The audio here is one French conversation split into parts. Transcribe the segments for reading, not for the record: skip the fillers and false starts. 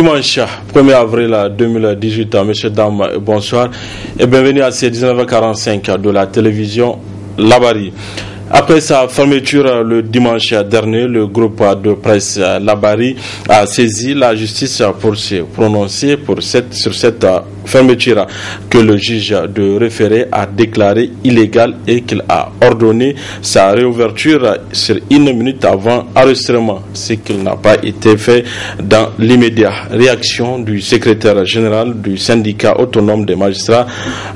Dimanche 1er avril 2018, messieurs, dames, bonsoir et bienvenue à ces 19h45 de la télévision Labari. Après sa fermeture le dimanche dernier, le groupe de presse Labari a saisi la justice pour se prononcer sur cette fermeture que le juge de référé a déclarée illégale et qu'il a ordonné sa réouverture sur 1 minute avant enregistrement, ce qui n'a pas été fait dans l'immédiat. Réaction du secrétaire général du syndicat autonome des magistrats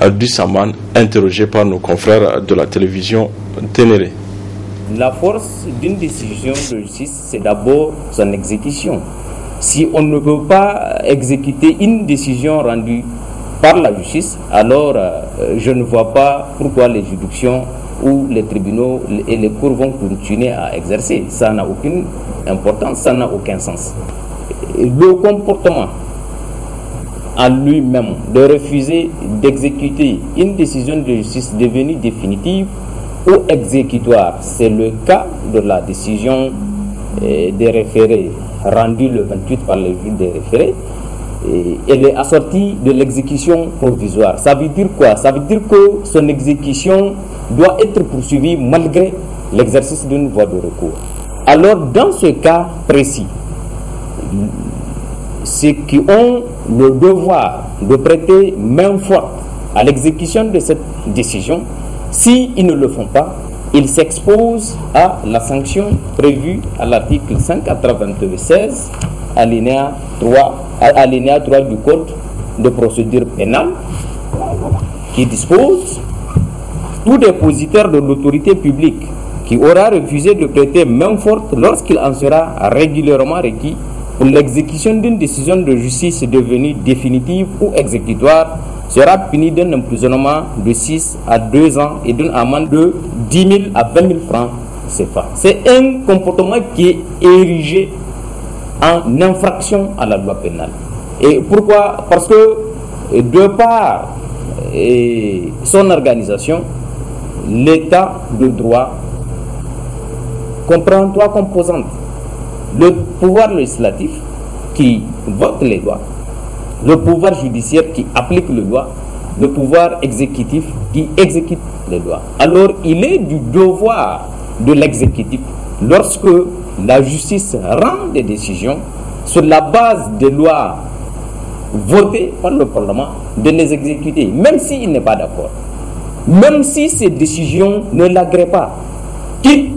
du Saman, interrogé par nos confrères de la télévision Ténéré. La force d'une décision de justice, c'est d'abord son exécution. Si on ne peut pas exécuter une décision rendue par la justice, alors je ne vois pas pourquoi les juridictions ou les tribunaux et les cours vont continuer à exercer. Ça n'a aucune importance, ça n'a aucun sens. Le comportement en lui-même de refuser d'exécuter une décision de justice devenue définitive ou exécutoire, c'est le cas de la décision des référés rendue le 28 par le juge des référés. Elle est assortie de l'exécution provisoire. Ça veut dire quoi? Ça veut dire que son exécution doit être poursuivie malgré l'exercice d'une voie de recours. Alors, dans ce cas précis, ceux qui ont le devoir de prêter main forte à l'exécution de cette décision, s'ils ne le font pas, ils s'exposent à la sanction prévue à l'article 196, alinéa 3 du Code de procédure pénale, qui dispose tout dépositaire de l'autorité publique qui aura refusé de prêter main forte lorsqu'il en sera régulièrement requis pour l'exécution d'une décision de justice devenue définitive ou exécutoire sera puni d'un emprisonnement de 6 à 2 ans et d'une amende de 10 000 à 20 000 francs CFA. C'est un comportement qui est érigé en infraction à la loi pénale. Et pourquoi? Parce que de par son organisation, l'état de droit comprend 3 composantes. Le pouvoir législatif qui vote les lois, le pouvoir judiciaire qui applique les lois, le pouvoir exécutif qui exécute les lois. Alors il est du devoir de l'exécutif, lorsque la justice rend des décisions sur la base des lois votées par le Parlement, de les exécuter, même s'il n'est pas d'accord, même si ces décisions ne l'agréent pas, quitte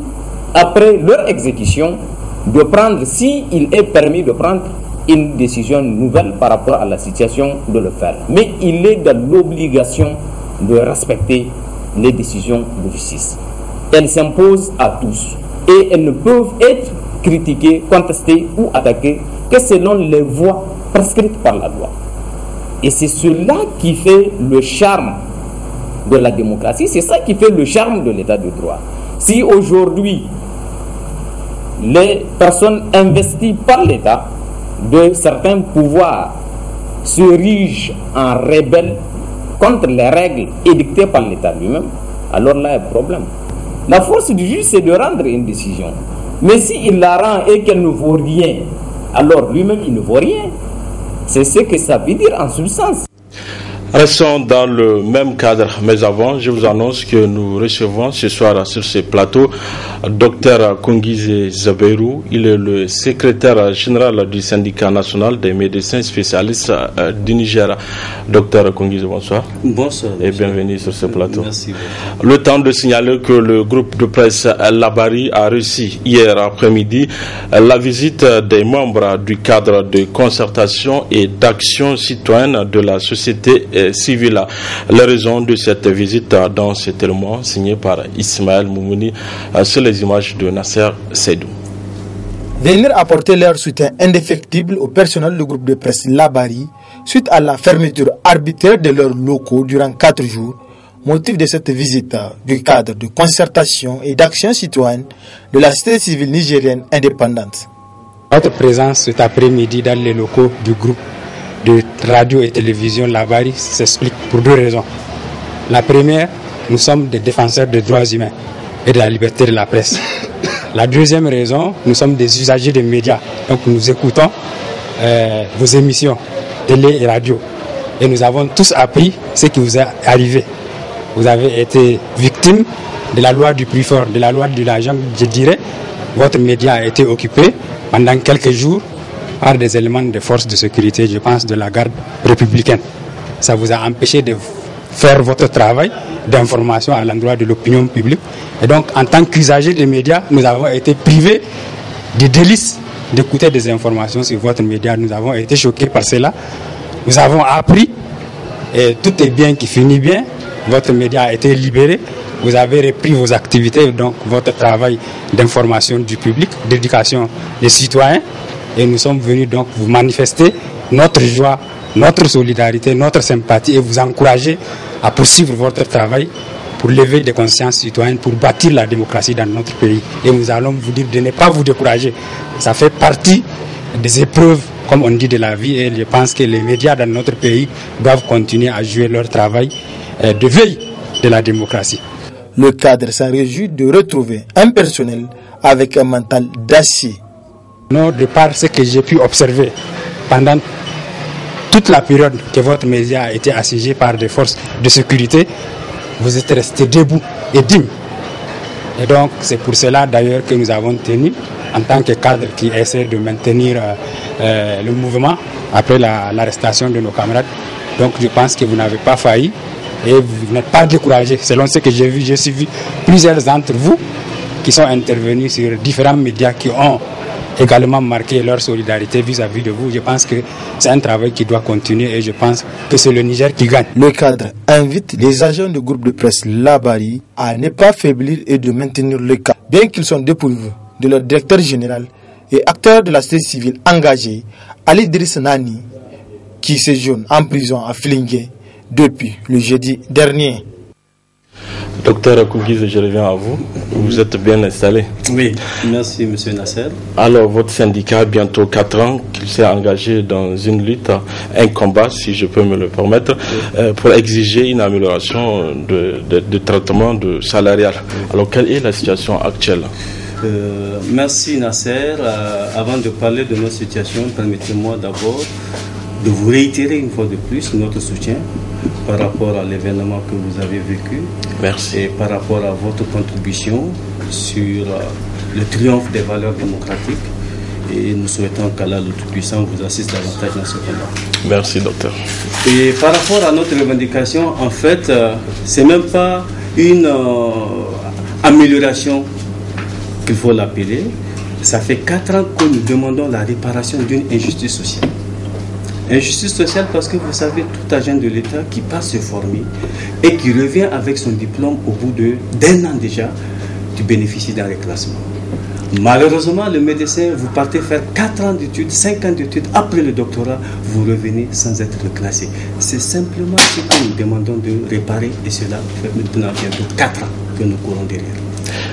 après leur exécution de prendre, s'il est permis de prendre une décision nouvelle par rapport à la situation, de le faire. Mais il est dans l'obligation de respecter les décisions de justice. Elles s'imposent à tous et elles ne peuvent être critiquées, contestées ou attaquées que selon les voies prescrites par la loi. Et c'est cela qui fait le charme de la démocratie, c'est ça qui fait le charme de l'état de droit. Si aujourd'hui les personnes investies par l'État de certains pouvoirs se rigent en rebelles contre les règles édictées par l'État lui-même, alors là, il y a un problème. La force du juge, c'est de rendre une décision. Mais s'il la rend et qu'elle ne vaut rien, alors lui-même, il ne vaut rien. C'est ce que ça veut dire en substance. Restons dans le même cadre, mais avant, je vous annonce que nous recevons ce soir sur ce plateau Dr Kongize Zaberou. Il est le secrétaire général du syndicat national des médecins spécialistes du Niger. Dr Kongize, bonsoir. Bonsoir. Et bienvenue sur ce plateau. Merci. Le temps de signaler que le groupe de presse Labari a reçu hier après-midi la visite des membres du cadre de concertation et d'action citoyenne de la société civile. Les raisons de cette visite dans cet élément signé par Ismaël Moumouni sur les images de Nasser Seydou. Venir apporter leur soutien indéfectible au personnel du groupe de presse Labari suite à la fermeture arbitraire de leurs locaux durant 4 jours, motif de cette visite du cadre de concertation et d'action citoyenne de la société civile nigérienne indépendante. Notre présence cet après-midi dans les locaux du groupe de radio et télévision Labari s'explique pour 2 raisons. La première, nous sommes des défenseurs des droits humains et de la liberté de la presse. La deuxième raison, nous sommes des usagers des médias, donc nous écoutons vos émissions, télé et radio. Et nous avons tous appris ce qui vous est arrivé. Vous avez été victime de la loi du plus fort, de la loi de l'argent, je dirais. Votre média a été occupé pendant quelques jours par des éléments de force de sécurité, je pense de la garde républicaine. Ça vous a empêché de faire votre travail d'information à l'endroit de l'opinion publique. Et donc, en tant qu'usagers des médias, nous avons été privés du délice d'écouter des informations sur votre média. Nous avons été choqués par cela. Nous avons appris, et tout est bien qui finit bien. Votre média a été libéré. Vous avez repris vos activités, donc votre travail d'information du public, d'éducation des citoyens. Et nous sommes venus donc vous manifester notre joie, notre solidarité, notre sympathie et vous encourager à poursuivre votre travail pour lever des consciences citoyennes, pour bâtir la démocratie dans notre pays. Et nous allons vous dire de ne pas vous décourager. Ça fait partie des épreuves, comme on dit, de la vie. Et je pense que les médias dans notre pays doivent continuer à jouer leur travail de veille de la démocratie. Le cadre s'en réjouit de retrouver un personnel avec un mental d'acier. Non, de par ce que j'ai pu observer pendant toute la période que votre média a été assiégé par des forces de sécurité, vous êtes resté debout et digne. Et donc c'est pour cela d'ailleurs que nous avons tenu, en tant que cadre qui essaie de maintenir le mouvement après l'arrestation de nos camarades. Donc je pense que vous n'avez pas failli et vous n'êtes pas découragé. Selon ce que j'ai vu, j'ai suivi plusieurs d'entre vous qui sont intervenus sur différents médias qui ont également marqué leur solidarité vis-à-vis de vous. Je pense que c'est un travail qui doit continuer et je pense que c'est le Niger qui gagne. Le cadre invite les agents du groupe de presse Labari à ne pas faiblir et de maintenir le cap. Bien qu'ils soient dépourvus de leur directeur général et acteurs de la société civile engagés, Ali Idriss Nani, qui séjourne en prison à Filingué depuis le jeudi dernier. Docteur Kougiz, je reviens à vous. Vous êtes bien installé. Oui, merci M. Nasser. Alors, votre syndicat a bientôt 4 ans qu'il s'est engagé dans une lutte, un combat, si je peux me le permettre, pour exiger une amélioration de traitement salarial. Alors, quelle est la situation actuelle? Merci Nasser. Avant de parler de notre situation, permettez-moi d'abord de vous réitérer une fois de plus notre soutien par rapport à l'événement que vous avez vécu. Merci. Et par rapport à votre contribution sur le triomphe des valeurs démocratiques. Et nous souhaitons qu'Allah le Tout-Puissant vous assiste davantage dans ce combat. Merci, docteur. Et par rapport à notre revendication, en fait, c'est même pas une amélioration qu'il faut l'appeler. Ça fait 4 ans que nous demandons la réparation d'une injustice sociale. Injustice sociale parce que vous savez, tout agent de l'État qui passe se former et qui revient avec son diplôme au bout d'un an déjà, tu bénéficies d'un reclassement. Malheureusement, le médecin, vous partez faire 4 ans d'études, 5 ans d'études, après le doctorat, vous revenez sans être reclassé. C'est simplement ce que nous demandons de réparer et cela fait maintenant bientôt 4 ans que nous courons derrière.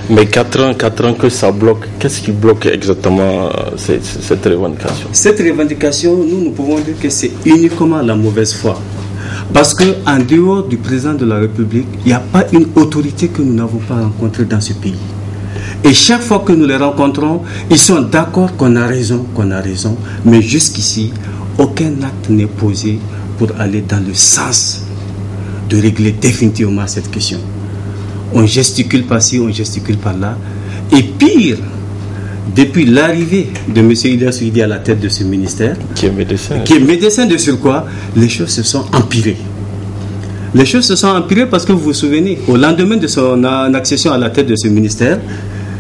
Mais 4 ans que ça bloque, qu'est-ce qui bloque exactement cette revendication? Cette revendication, nous pouvons dire que c'est uniquement la mauvaise foi. Parce qu'en dehors du président de la République, il n'y a pas une autorité que nous n'avons pas rencontrée dans ce pays. Et chaque fois que nous les rencontrons, ils sont d'accord qu'on a raison, mais jusqu'ici, aucun acte n'est posé pour aller dans le sens de régler définitivement cette question. On gesticule par-ci, on gesticule par-là. Et pire, depuis l'arrivée de M. Ilyas Ouidi à la tête de ce ministère, qui est médecin de surcroît, les choses se sont empirées. Les choses se sont empirées parce que vous vous souvenez, au lendemain de son accession à la tête de ce ministère,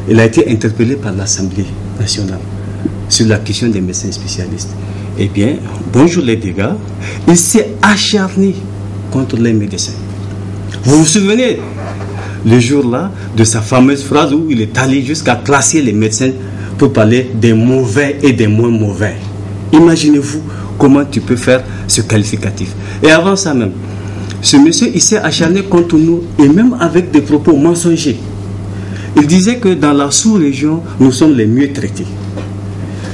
il a été interpellé par l'Assemblée nationale sur la question des médecins spécialistes. Eh bien, bonjour les dégâts, il s'est acharné contre les médecins. Vous vous souvenez le jour-là de sa fameuse phrase où il est allé jusqu'à classer les médecins pour parler des mauvais et des moins mauvais. Imaginez-vous comment tu peux faire ce qualificatif. Et avant ça même, ce monsieur, il s'est acharné contre nous et même avec des propos mensongers. Il disait que dans la sous-région, nous sommes les mieux traités.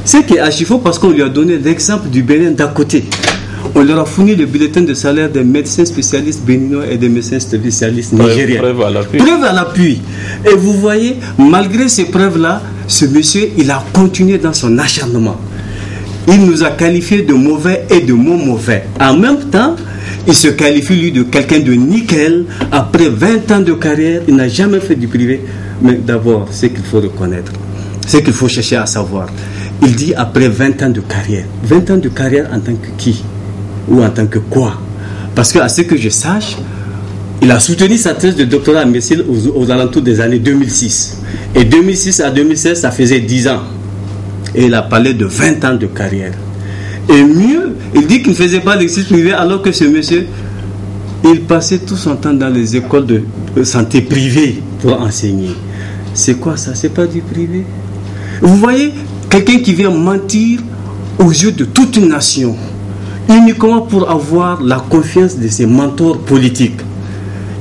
Ce qui est archi faux parce qu'on lui a donné l'exemple du Bénin d'à côté. On leur a fourni le bulletin de salaire des médecins spécialistes béninois et des médecins spécialistes nigériens. Preuve à l'appui. Preuve à l'appui. Et vous voyez, malgré ces preuves-là, ce monsieur, il a continué dans son acharnement. il nous a qualifiés de mauvais et de moins mauvais. En même temps, il se qualifie lui de quelqu'un de nickel. Après 20 ans de carrière, il n'a jamais fait du privé. Mais d'abord, ce qu'il faut reconnaître, ce qu'il faut chercher à savoir, il dit après 20 ans de carrière. 20 ans de carrière en tant que qui? Ou en tant que quoi? Parce qu'à ce que je sache, il a soutenu sa thèse de doctorat à médecine aux alentours des années 2006. Et 2006 à 2016, ça faisait 10 ans. Et il a parlé de 20 ans de carrière. Et mieux, il dit qu'il ne faisait pas d'exercice privé alors que ce monsieur, il passait tout son temps dans les écoles de santé privées pour enseigner. C'est quoi ça? C'est pas du privé. Vous voyez, quelqu'un qui vient mentir aux yeux de toute une nation, uniquement pour avoir la confiance de ses mentors politiques.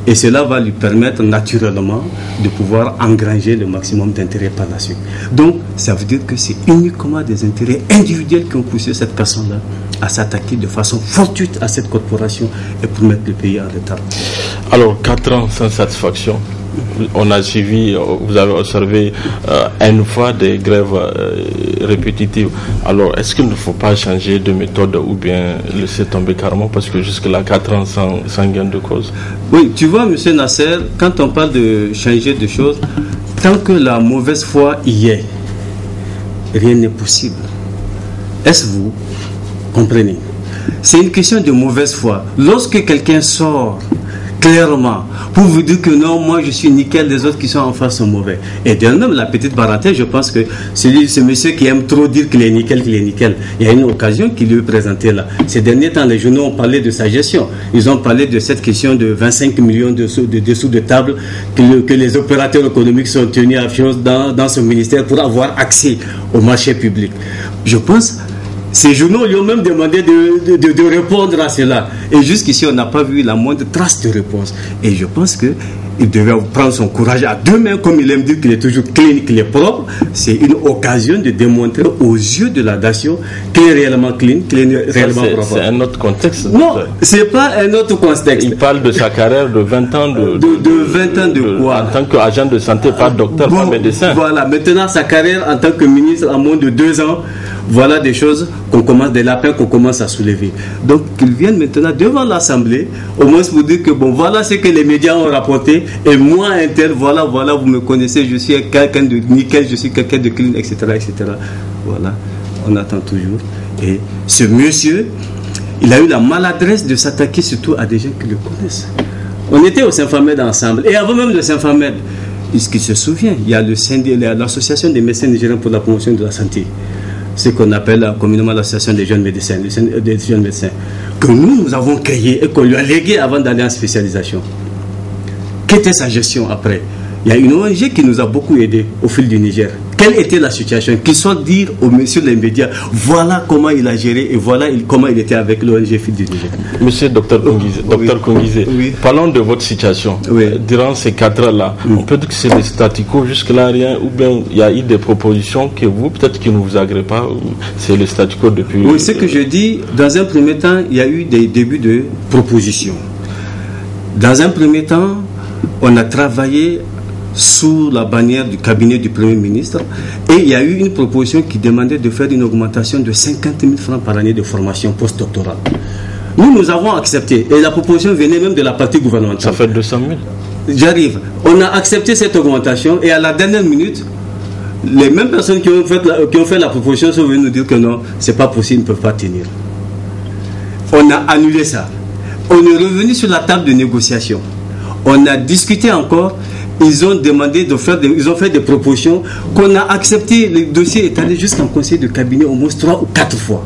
Et cela va lui permettre naturellement de pouvoir engranger le maximum d'intérêts par la suite. Donc, ça veut dire que c'est uniquement des intérêts individuels qui ont poussé cette personne-là à s'attaquer de façon fortuite à cette corporation et pour mettre le pays en retard. Alors, 4 ans sans satisfaction. On a suivi, vous avez observé une fois des grèves répétitives. Alors, est-ce qu'il ne faut pas changer de méthode ou bien laisser tomber carrément? Parce que jusque-là, 4 ans sans gain de cause. Oui, tu vois, M. Nasser, quand on parle de changer de choses, tant que la mauvaise foi y est, rien n'est possible. Est-ce vous comprenez? C'est une question de mauvaise foi. Lorsque quelqu'un sort clairement pour vous dire que non, moi je suis nickel, les autres qui sont en face sont mauvais. Et de même, la petite parenthèse, je pense que ce monsieur qui aime trop dire qu'il est nickel, il y a une occasion qui lui est présentée là. Ces derniers temps, les journaux ont parlé de sa gestion. Ils ont parlé de cette question de 25 millions de dessous de table que les opérateurs économiques sont tenus à fiance dans ce ministère pour avoir accès au marché public. Je pense ces journaux lui ont même demandé de répondre à cela. Et jusqu'ici, on n'a pas vu la moindre trace de réponse. Et je pense qu'il devait prendre son courage à deux mains, comme il aime dire qu'il est toujours clean, qu'il est propre. C'est une occasion de démontrer aux yeux de la nation qu'il est réellement clean, qu'il est réellement propre. C'est un autre contexte. Non, c'est pas un autre contexte. Il parle de sa carrière de 20 ans de 20 ans de quoi? En tant qu'agent de santé, pas docteur, pas médecin. Voilà, maintenant sa carrière en tant que ministre en moins de 2 ans. Voilà des choses des lapins qu'on commence à soulever. Donc qu'ils viennent maintenant devant l'Assemblée, au moins pour dire que bon, voilà ce que les médias ont rapporté, et moi, voilà, vous me connaissez, je suis quelqu'un de nickel, je suis quelqu'un de clean, etc., etc. Voilà, on attend toujours. Et ce monsieur, il a eu la maladresse de s'attaquer surtout à des gens qui le connaissent. On était au Saint-Famed ensemble, et avant même le Saint-Famed, ce qui se souvient, il y a l'association des médecins nigériens pour la promotion de la santé, ce qu'on appelle communément l'association des jeunes médecins, que nous avons créé et qu'on lui a légué avant d'aller en spécialisation. Qu'était sa gestion après? Il y a une ONG qui nous a beaucoup aidé au fil du Niger. Quelle était la situation? Qu'il soit dire aux messieurs les médias, voilà comment il a géré et voilà comment il était avec l'ONG fil du Niger. Monsieur Dr Kongizé, oui. Parlons de votre situation. Oui. Durant ces 4 ans-là, on peut dire que c'est le statu quo, jusque-là rien, ou bien il y a eu des propositions que vous, peut-être qui ne vous agréent pas, ou c'est le statu quo depuis... Oui, ce que je dis, dans un premier temps, il y a eu des débuts de propositions. Dans un premier temps, on a travaillé sous la bannière du cabinet du Premier ministre, et il y a eu une proposition qui demandait de faire une augmentation de 50 000 francs par année de formation postdoctorale. Nous avons accepté, et la proposition venait même de la partie gouvernementale. Ça fait 200 000. J'arrive. On a accepté cette augmentation, et à la dernière minute, les mêmes personnes qui ont fait la proposition sont venues nous dire que non, c'est pas possible, ils ne peuvent pas tenir. On a annulé ça. On est revenu sur la table de négociation. On a discuté encore. Ils ont demandé ils ont fait des propositions qu'on a acceptées. Le dossier est allé jusqu'en conseil de cabinet au moins 3 ou 4 fois.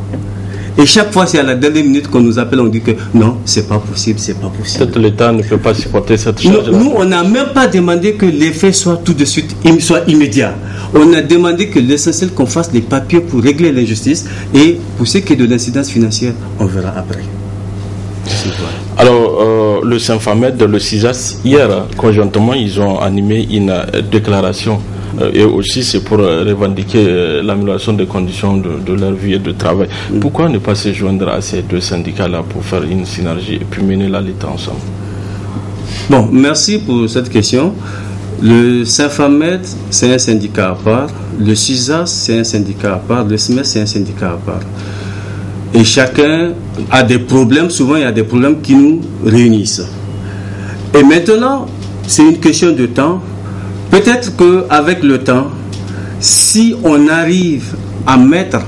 Et chaque fois, c'est à la dernière minute qu'on nous appelle, on dit que non, c'est pas possible, c'est pas possible. Peut-être l'État ne peut pas supporter cette charge. Nous, on n'a même pas demandé que l'effet soit tout de suite, soit immédiat. On a demandé que l'essentiel qu'on fasse les papiers pour régler l'injustice, et pour ce qui est de l'incidence financière, on verra après. Alors, le Saint-Famed, le CISAS, hier, conjointement, ils ont animé une déclaration. Et aussi, c'est pour revendiquer l'amélioration des conditions de leur vie et de travail. Pourquoi ne pas se joindre à ces deux syndicats-là pour faire une synergie et puis mener la lutte ensemble? Bon, merci pour cette question. Le Saint-Famed, c'est un syndicat à part. Le CISA, c'est un syndicat à part. Le SMES, c'est un syndicat à part. Et chacun a des problèmes. Souvent, il y a des problèmes qui nous réunissent. Et maintenant, c'est une question de temps. Peut-être qu'avec le temps, si on arrive à mettre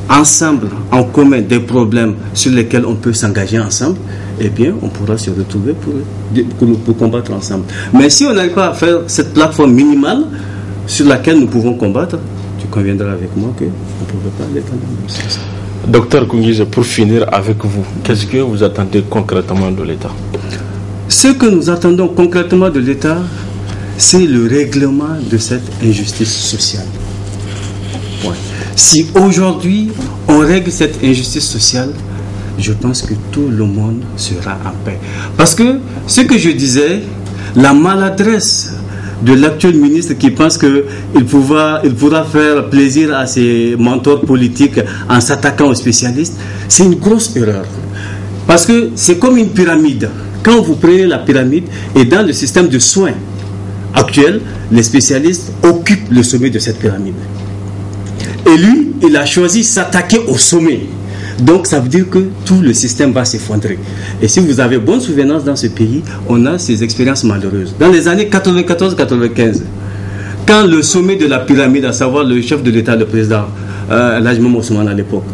ensemble, en commun, des problèmes sur lesquels on peut s'engager ensemble, eh bien, on pourra se retrouver pour combattre ensemble. Mais si on n'arrive pas à faire cette plateforme minimale sur laquelle nous pouvons combattre, tu conviendras avec moi qu'on ne pouvait pas aller dans le même sens. Docteur Kounguize, pour finir avec vous, qu'est-ce que vous attendez concrètement de l'État? Ce que nous attendons concrètement de l'État, c'est le règlement de cette injustice sociale. Point. Si aujourd'hui on règle cette injustice sociale, je pense que tout le monde sera en paix. Parce que ce que je disais, la maladresse de l'actuel ministre qui pense qu'il pourra faire plaisir à ses mentors politiques en s'attaquant aux spécialistes, c'est une grosse erreur. Parce que c'est comme une pyramide. Quand vous prenez la pyramide et dans le système de soins actuel, les spécialistes occupent le sommet de cette pyramide. Et lui, il a choisi s'attaquer au sommet. Donc ça veut dire que tout le système va s'effondrer. Et si vous avez bonne souvenance dans ce pays, on a ces expériences malheureuses. Dans les années 94-95, quand le sommet de la pyramide, à savoir le chef de l'État, le président, Elhadji Mohamed Ousmane à l'époque,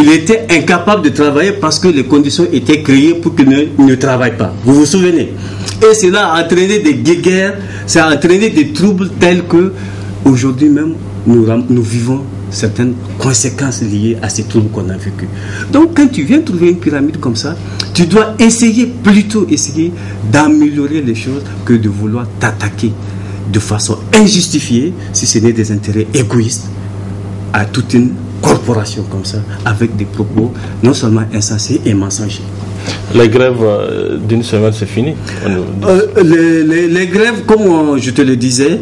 il était incapable de travailler parce que les conditions étaient créées pour qu'il ne travaille pas. Vous vous souvenez? Et cela a entraîné des guerres, ça a entraîné des troubles tels que aujourd'hui même nous vivons certaines conséquences liées à ces troubles qu'on a vécus. Donc quand tu viens trouver une pyramide comme ça, tu dois plutôt essayer d'améliorer les choses que de vouloir t'attaquer de façon injustifiée, si ce n'est des intérêts égoïstes, à toute une corporation comme ça, avec des propos non seulement insensés et mensongers. Les grèves d'une semaine, c'est fini? Les grèves, comme je te le disais,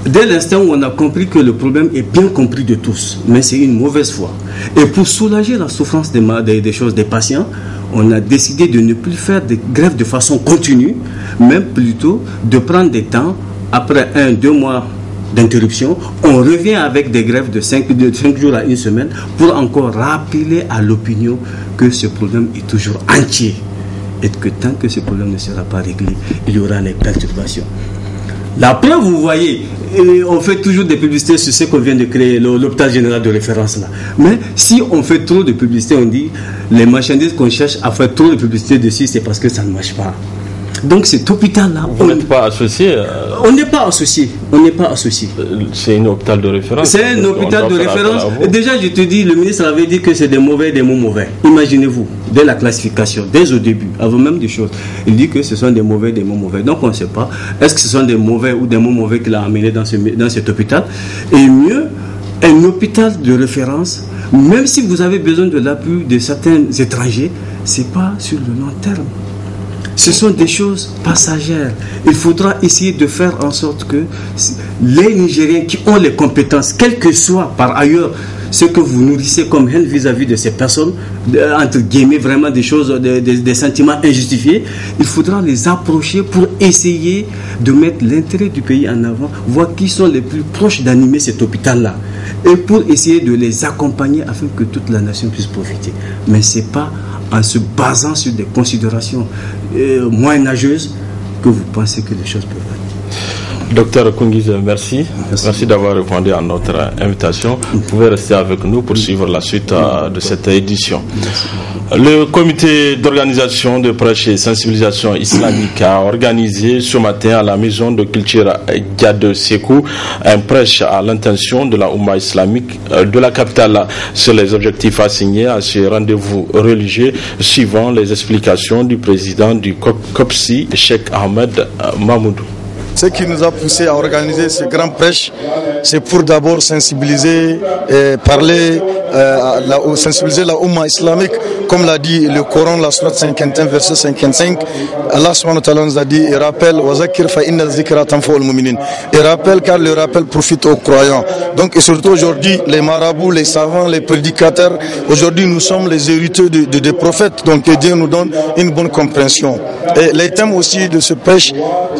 dès l'instant où on a compris que le problème est bien compris de tous, mais c'est une mauvaise foi. Et pour soulager la souffrance des patients, on a décidé de ne plus faire des grèves de façon continue, mais plutôt de prendre des temps, après 1-2 mois d'interruption, on revient avec des grèves de 5 jours à une semaine pour encore rappeler à l'opinion que ce problème est toujours entier et que tant que ce problème ne sera pas réglé, il y aura les perturbations. La preuve, vous voyez, on fait toujours des publicités sur ce qu'on vient de créer, l'hôpital général de référence là. Mais si on fait trop de publicité, on dit les marchandises qu'on cherche à faire trop de publicité dessus, c'est parce que ça ne marche pas. Donc cet hôpital-là... Vous n'êtes pas associé On n'est pas associé. On n'est pas associé. C'est un hôpital de référence. C'est un hôpital de référence. Déjà, je te dis, le ministre avait dit que c'est des mauvais, des mots mauvais. Imaginez-vous, dès la classification, dès au début, avant même des choses, il dit que ce sont des mauvais, des mots mauvais. Donc on ne sait pas, est-ce que ce sont des mauvais ou des mots mauvais qu'il a amenés dans cet hôpital. Et mieux, un hôpital de référence, même si vous avez besoin de l'appui de certains étrangers, ce n'est pas sur le long terme. Ce sont des choses passagères. Il faudra essayer de faire en sorte que les Nigériens qui ont les compétences, quel que soit par ailleurs ce que vous nourrissez comme haine vis-à-vis de ces personnes, entre guillemets vraiment des choses, des sentiments injustifiés, il faudra les approcher pour essayer de mettre l'intérêt du pays en avant, voir qui sont les plus proches d'animer cet hôpital-là, et pour essayer de les accompagner afin que toute la nation puisse profiter. Mais ce n'est pas en se basant sur des considérations moyenâgeuses que vous pensez que les choses peuvent aller. Docteur Kounguize, merci. Merci d'avoir répondu à notre invitation. Vous pouvez rester avec nous pour suivre la suite de cette édition. Le comité d'organisation de prêche et sensibilisation islamique a organisé ce matin à la maison de culture Gade Sekou un prêche à l'intention de la Oumma islamique de la capitale sur les objectifs assignés à ce rendez-vous religieux suivant les explications du président du COPSI, Cheikh Ahmed Mahmoudou. Ce qui nous a poussé à organiser ce grand prêche, c'est pour d'abord sensibiliser et parler sensibiliser la Oumma islamique, comme l'a dit le Coran, la sourate 51, verset 55. Allah subhanahu wa ta'ala nous a dit, et rappelle, et rappelle car le rappel profite aux croyants. Donc, et surtout aujourd'hui, les marabouts, les savants, les prédicateurs, aujourd'hui nous sommes les héritiers des prophètes, donc que Dieu nous donne une bonne compréhension. Et les thèmes aussi de ce prêche,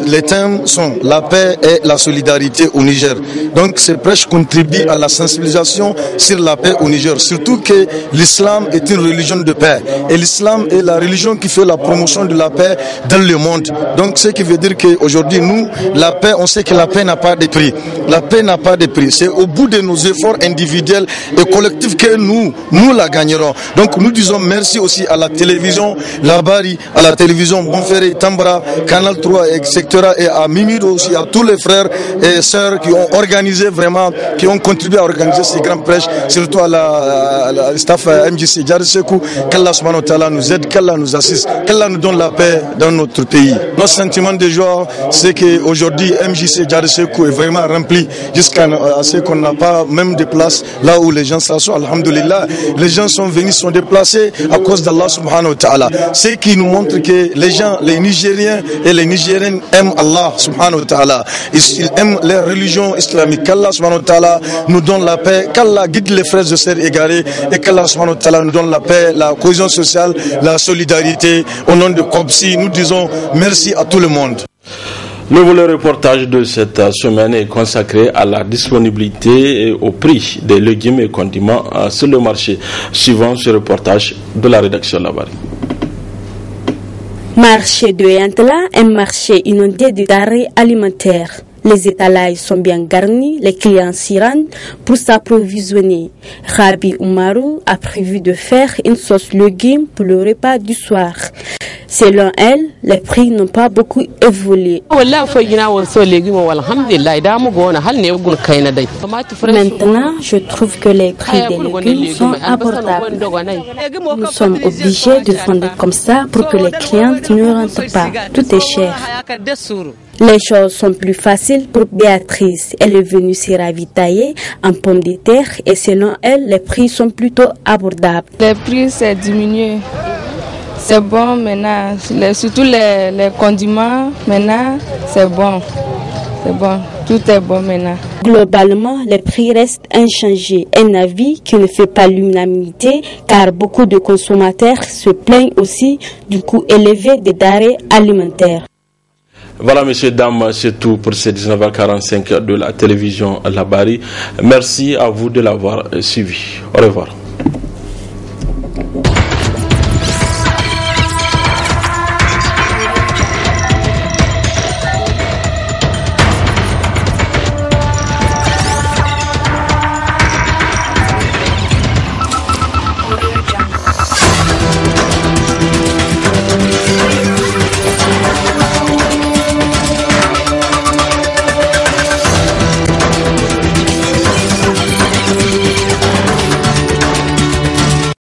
les thèmes sont la paix et la solidarité au Niger. Donc ce prêche contribue à la sensibilisation sur la paix au Niger, surtout que l'islam est une religion de paix et l'islam est la religion qui fait la promotion de la paix dans le monde. Donc ce qui veut dire qu'aujourd'hui nous, la paix, on sait que la paix n'a pas de prix. La paix n'a pas de prix. C'est au bout de nos efforts individuels et collectifs que nous la gagnerons. Donc nous disons merci aussi à la télévision Labari, à la télévision Bonferré, Tambra, Canal 3, etc. et à Mimido aussi, à tous les frères et sœurs qui ont organisé vraiment, qui ont contribué à organiser ces grands prêches, surtout à la staff MJC Djarissekou. Qu'Allah subhanahu wa ta'ala nous aide, qu'Allah nous assiste, qu'Allah nous donne la paix dans notre pays. Notre sentiment de joie, c'est qu'aujourd'hui MJC Djarissekou est vraiment rempli jusqu'à ce qu'on n'a pas même de place là où les gens s'assoient. Alhamdulillah, les gens sont venus, sont déplacés à cause d'Allah subhanahu wa ta'ala. Ce qui nous montre que les gens, les Nigériens et les Nigériennes aiment Allah subhanahu wa ta'ala. Ils aiment les religions islamiques. Qu'Allah subhanahu wa ta'ala nous donne la paix, qu'Allah guide les frères et sœurs égarés et qu'Allah subhanahu wa ta'ala nous donne la paix, la cohésion sociale, la solidarité. Au nom de Kobsi, nous disons merci à tout le monde. Le volet reportage de cette semaine est consacré à la disponibilité et au prix des légumes et condiments sur le marché. Suivant ce reportage de la rédaction Labari. Marché de Yantla, un marché inondé de denrées alimentaires. Les étalages sont bien garnis, les clients s'y rendent pour s'approvisionner. Rabi Oumarou a prévu de faire une sauce légumes pour le repas du soir. Selon elle, les prix n'ont pas beaucoup évolué. Maintenant, je trouve que les prix des légumes sont abordables. Nous sommes obligés de vendre comme ça pour que les clients ne rentrent pas. Tout est cher. Les choses sont plus faciles pour Béatrice. Elle est venue se ravitailler en pommes de terre et selon elle, les prix sont plutôt abordables. Les prix, c'est diminué. C'est bon maintenant. Surtout les condiments, maintenant, c'est bon. C'est bon. Tout est bon maintenant. Globalement, les prix restent inchangés. Un avis qui ne fait pas l'unanimité car beaucoup de consommateurs se plaignent aussi du coût élevé des denrées alimentaires. Voilà, messieurs, dames, c'est tout pour ces 19h45 de la télévision Labari. Merci à vous de l'avoir suivi. Au revoir.